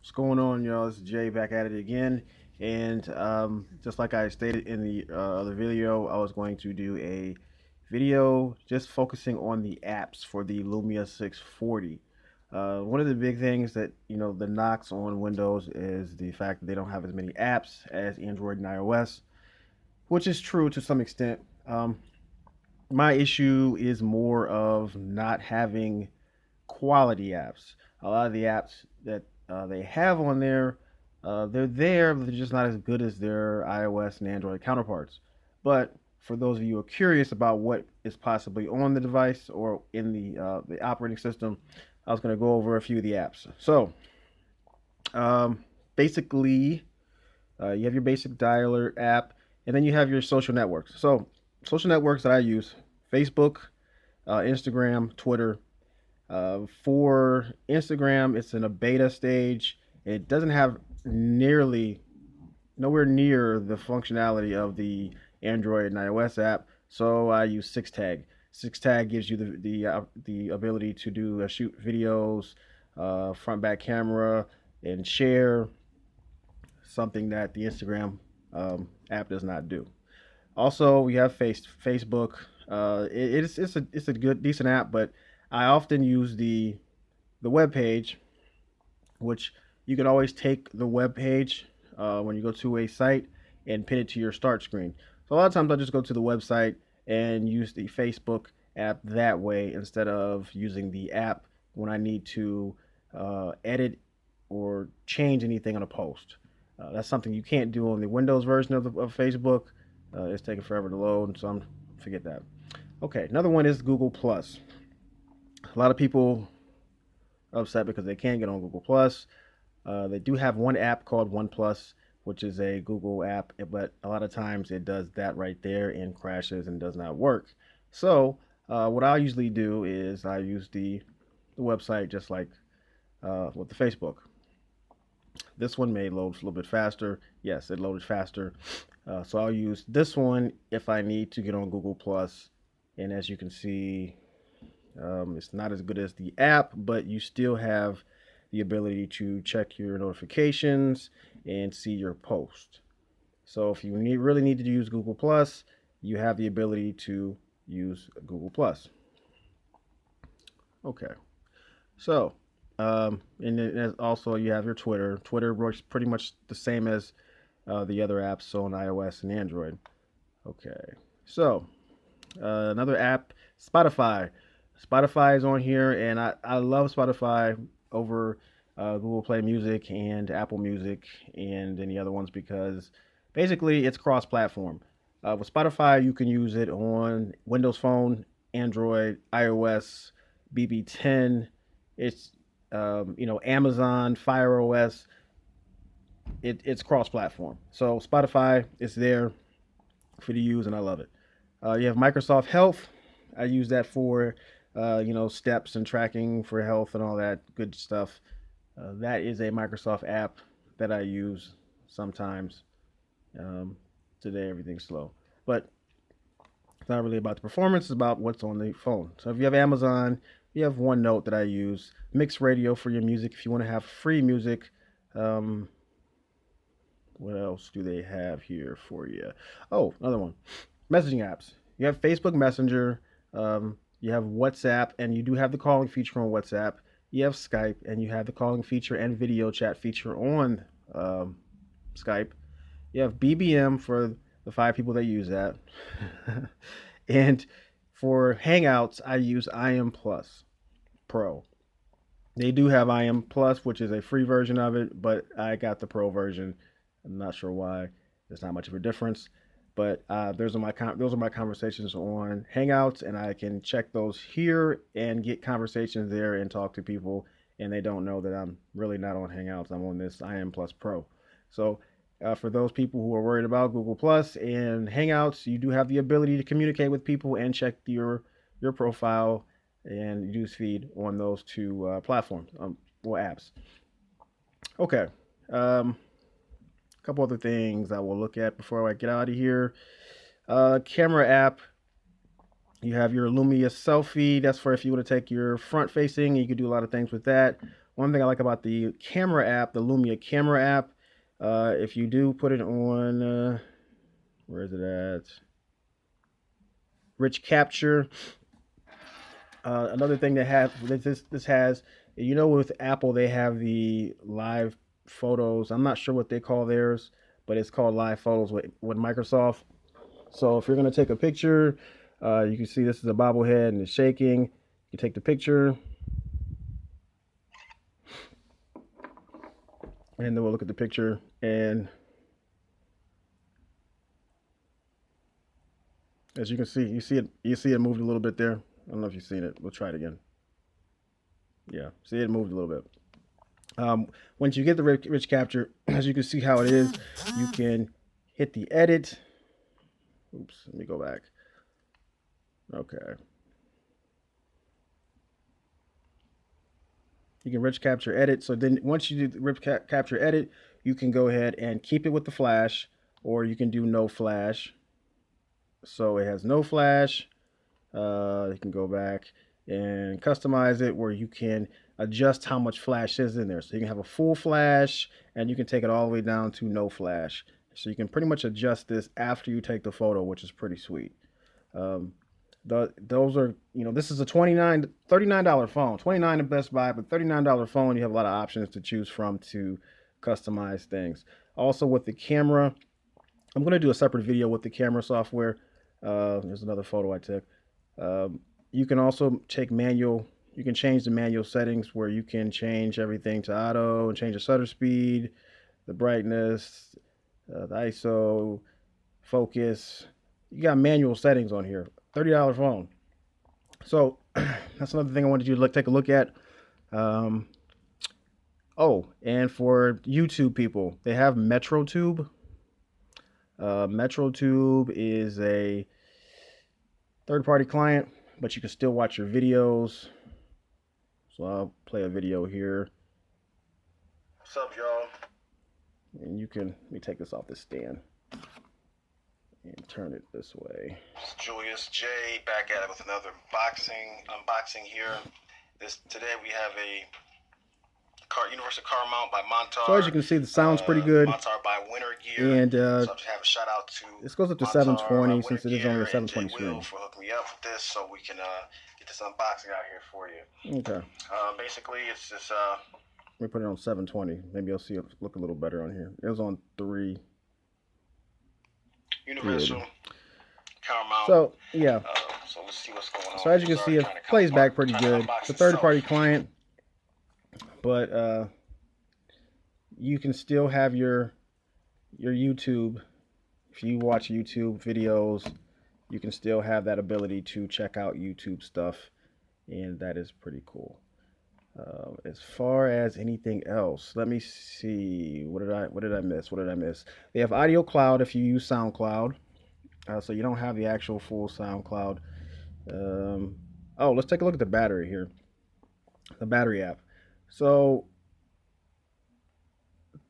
What's going on, y'all? It's Jay back at it again. And just like I stated in the other video, I was going to do a video just focusing on the apps for the Lumia 640. One of the big things that, the knocks on Windows is the fact that they don't have as many apps as Android and iOS, which is true to some extent. My issue is more of not having quality apps. A lot of the apps that they have on there, they're there, but they're just not as good as their iOS and Android counterparts. But for those of you who are curious about what is possibly on the device or in the operating system, I was going to go over a few of the apps. So basically, you have your basic dialer app, and then you have your social networks. So social networks that I use: Facebook, Instagram, Twitter. For Instagram, it's in a beta stage. It doesn't have nearly, nowhere near the functionality of the Android and iOS app. So I use SixTag. SixTag gives you the ability to shoot videos, front back camera, and share, something that the Instagram app does not do. Also, we have Facebook. It's a good decent app, but I often use the web page, which you can always take the web page when you go to a site and pin it to your start screen. So a lot of times I just go to the website and use the Facebook app that way instead of using the app when I need to edit or change anything on a post. That's something you can't do on the Windows version of Facebook. It's taking forever to load, so forget that. Okay, another one is Google Plus. A lot of people upset because they can't get on Google Plus. They do have one app called OnePlus, which is a Google app, but a lot of times it does that right there and crashes and does not work. So what I usually do is I use the website just like with the Facebook. This one may load a little bit faster. Yes, it loaded faster. So I'll use this one if I need to get on Google Plus. And as you can see, it's not as good as the app, but you still have the ability to check your notifications and see your post. So if you really need to use Google Plus, you have the ability to use Google Plus. Okay. So, and then also you have your Twitter. Twitter works pretty much the same as the other apps on iOS and Android. Okay. So, another app, Spotify. Spotify is on here, and I love Spotify over Google Play Music and Apple Music and any other ones because basically it's cross-platform. With Spotify, you can use it on Windows Phone, Android, iOS, BB10. It's Amazon, Fire OS. It's cross-platform. So Spotify is there for you to use, and I love it. You have Microsoft Health. I use that for steps and tracking for health and all that good stuff. That is a Microsoft app that I use sometimes. Today everything's slow, but it's not really about the performance. It's about what's on the phone. So if you have Amazon, you have OneNote that I use. Mix Radio for your music if you want to have free music. Um, what else do they have here for you? Oh, another one. Messaging apps. You have Facebook Messenger. You have WhatsApp, and you do have the calling feature on WhatsApp. You have Skype, and you have the calling feature and video chat feature on Skype. You have BBM for the 5 people that use that. And for Hangouts, I use IM Plus Pro. They do have IM Plus, which is a free version of it, but I got the Pro version. I'm not sure why. There's not much of a difference. But those are my conversations on Hangouts, and I can check those here and get conversations there and talk to people, and they don't know that I'm really not on Hangouts. I'm on this IM Plus Pro. So for those people who are worried about Google Plus and Hangouts, you do have the ability to communicate with people and check your profile and news feed on those two platforms or apps. Okay. A couple other things I will look at before I get out of here. Camera app. You have your Lumia selfie. That's for if you want to take your front facing. You can do a lot of things with that. one thing I like about the camera app, the Lumia camera app, if you do put it on, where is it at? Rich capture. Another thing that this has, with Apple they have the live photos. I'm not sure what they call theirs, but it's called live photos with Microsoft. So if you're gonna take a picture, you can see this is a bobblehead and it's shaking. You take the picture, and then we'll look at the picture, and as you can see, you see it moved a little bit there. I don't know if you've seen it. We'll try it again. Yeah, see it moved a little bit. Once you get the rich capture, as you can see how it is, you can hit the edit. Oops, let me go back. Okay. You can rich capture edit. So then once you do the rich capture edit, you can go ahead and keep it with the flash, or you can do no flash. So it has no flash. You can go back and customize it where you can adjust how much flash is in there. So you can have a full flash, and you can take it all the way down to no flash. So you can pretty much adjust this after you take the photo, which is pretty sweet. Um, those are, this is a $39 phone. 29 at Best Buy, but $39 phone, you have a lot of options to choose from to customize things. Also with the camera, I'm going to do a separate video with the camera software. There's another photo I took. You can also you can change the manual settings where you can change everything to auto and change the shutter speed, the brightness, the ISO, focus. You got manual settings on here. $30 phone. So that's another thing I wanted you to take a look at. Oh, and for YouTube people, they have MetroTube. MetroTube is a third-party client, but you can still watch your videos. So I'll play a video here. What's up, y'all? And let me take this off the stand and turn it this way. It's Julius J back at it with another unboxing here. Today we have a universal car mount by Montar. So as you can see, the sound's pretty good. Montar by Winter Gear. And so to have a shout out to this goes up to Montar, 720 since it is only a 720 screen. For hooking me up with this, so we can get this unboxing out here for you. Okay. Basically, it's just let me put it on 720. Maybe you'll see it look a little better on here. It was on 3. Universal car mount. So yeah. So let's see what's going on. So as you can see, it plays back pretty good. It's a third-party client. But you can still have your YouTube. If you watch YouTube videos, you can still have that ability to check out YouTube stuff, and that is pretty cool. As far as anything else, let me see. What did I miss? They have Audio Cloud if you use SoundCloud, so you don't have the actual full SoundCloud. Oh, let's take a look at the battery here. The battery app. So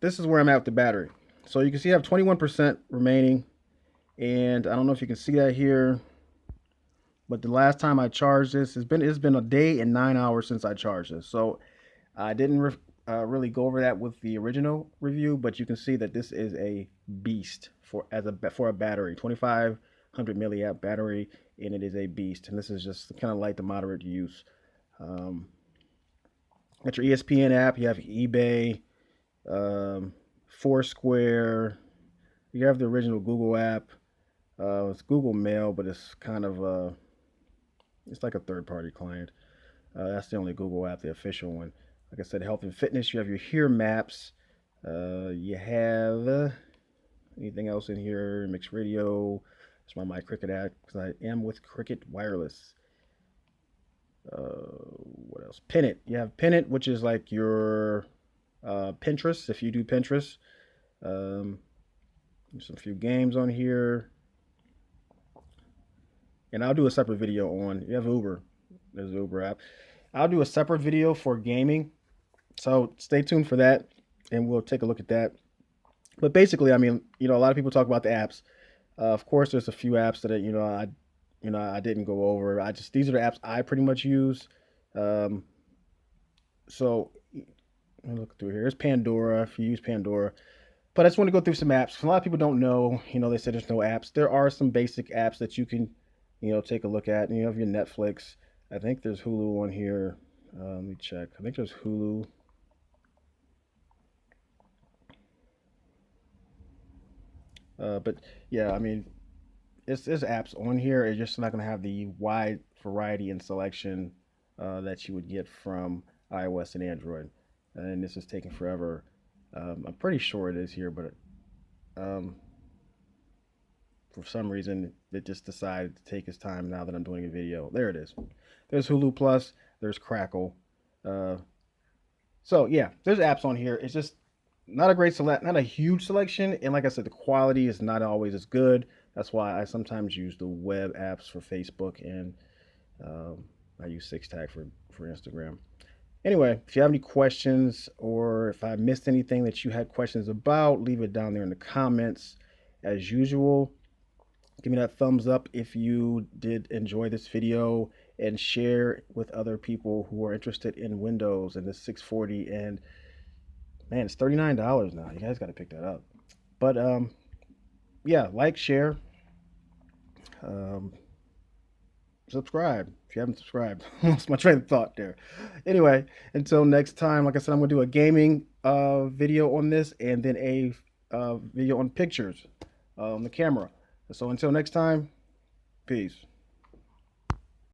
this is where I'm at with the battery. So you can see I have 21% remaining, and I don't know if you can see that here, but the last time I charged this, it's been a day and 9 hours since I charged this. So I didn't really go over that with the original review, but you can see that this is a beast for a battery, 2500 milliamp battery, and it is a beast. And this is just kind of light to moderate use. Got your ESPN app, you have eBay, Foursquare, you have the original Google app. It's Google Mail, but it's kind of it's like a third-party client. That's the only Google app, the official one. Like I said, health and fitness, you have your Here Maps. You have anything else in here? Mixed radio. It's my Cricket app because I am with Cricket Wireless. What else? Pin It. You have Pin It, which is like your Pinterest, if you do Pinterest. There's a few games on here. And I'll do a separate video on, you have Uber. There's the Uber app. I'll do a separate video for gaming. So stay tuned for that, and we'll take a look at that. But basically, I mean, a lot of people talk about the apps. Of course, there's a few apps that, I didn't go over. These are the apps I pretty much use. So Let me look through here. There's Pandora if you use Pandora. But I just want to go through some apps. A lot of people don't know, they say there's no apps. There are some basic apps that you can, take a look at. And you have your Netflix. I think there's Hulu on here. Let me check. I think there's Hulu. But yeah, I mean, there's apps on here. It's just not going to have the wide variety and selection that you would get from iOS and Android. And this is taking forever. I'm pretty sure it is here, but um, for some reason it just decided to take its time now that I'm doing a video. There it is. There's Hulu Plus. There's Crackle. Uh, so yeah, there's apps on here. It's just not a great select, not a huge selection, and like I said, the quality is not always as good. That's why I sometimes use the web apps for Facebook, and I use SixTag for Instagram. Anyway, if you have any questions or if I missed anything that you had questions about, leave it down there in the comments. As usual, give me that thumbs up if you did enjoy this video and share with other people who are interested in Windows and the 640. And man, it's $39 now. You guys got to pick that up. But yeah, like, share, um, subscribe if you haven't subscribed. Lost my train of thought there. Anyway, until next time, like I said, I'm gonna do a gaming video on this and then a video on pictures on the camera. So until next time, peace.